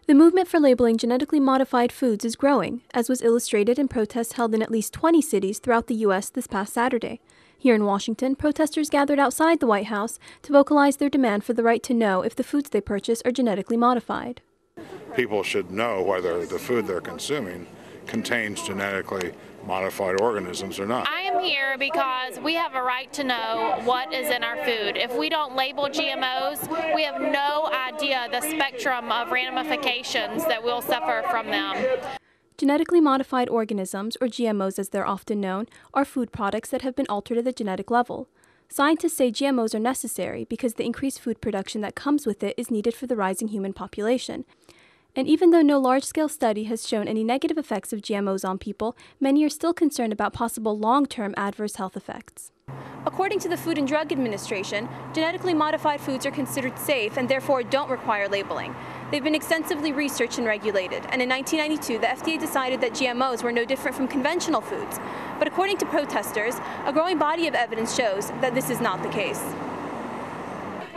The movement for labeling genetically modified foods is growing, as was illustrated in protests held in at least 20 cities throughout the U.S. this past Saturday. Here in Washington, protesters gathered outside the White House to vocalize their demand for the right to know if the foods they purchase are genetically modified. People should know whether the food they're consuming contains genetically modified organisms or not. I am here because we have a right to know what is in our food. If we don't label GMOs, we have no idea the spectrum of ramifications that will suffer from them. Genetically modified organisms, or GMOs as they're often known, are food products that have been altered at the genetic level. Scientists say GMOs are necessary because the increased food production that comes with it is needed for the rising human population. And even though no large-scale study has shown any negative effects of GMOs on people, many are still concerned about possible long-term adverse health effects. According to the Food and Drug Administration, genetically modified foods are considered safe and therefore don't require labeling. They've been extensively researched and regulated, and in 1992, the FDA decided that GMOs were no different from conventional foods. But according to protesters, a growing body of evidence shows that this is not the case.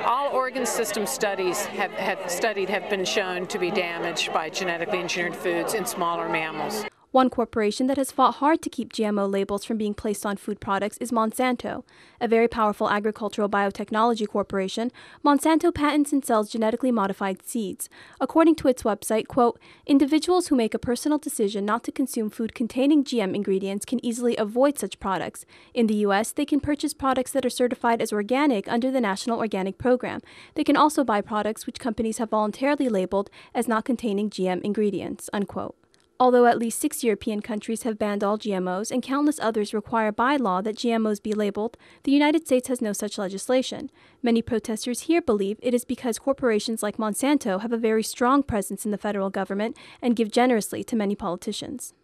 All organ system studies have been shown to be damaged by genetically engineered foods in smaller mammals. One corporation that has fought hard to keep GMO labels from being placed on food products is Monsanto. A very powerful agricultural biotechnology corporation, Monsanto patents and sells genetically modified seeds. According to its website, quote, individuals who make a personal decision not to consume food containing GM ingredients can easily avoid such products. In the U.S., they can purchase products that are certified as organic under the National Organic Program. They can also buy products which companies have voluntarily labeled as not containing GM ingredients, unquote. Although at least 6 European countries have banned all GMOs and countless others require by law that GMOs be labeled, the United States has no such legislation. Many protesters here believe it is because corporations like Monsanto have a very strong presence in the federal government and give generously to many politicians.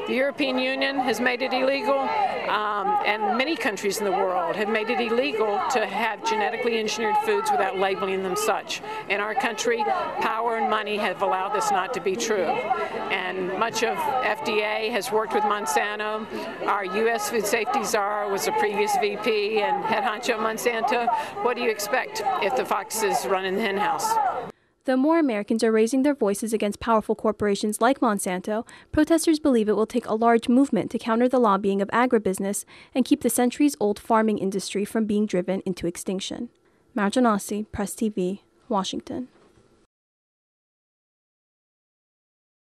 The European Union has made it illegal, and many countries in the world have made it illegal to have genetically engineered foods without labeling them such. In our country, power and money have allowed this not to be true. And much of FDA has worked with Monsanto. Our U.S. food safety czar was a previous VP and head honcho Monsanto. What do you expect if the fox is running the hen house? Though more Americans are raising their voices against powerful corporations like Monsanto, protesters believe it will take a large movement to counter the lobbying of agribusiness and keep the centuries-old farming industry from being driven into extinction. Marjanasi, Press TV, Washington.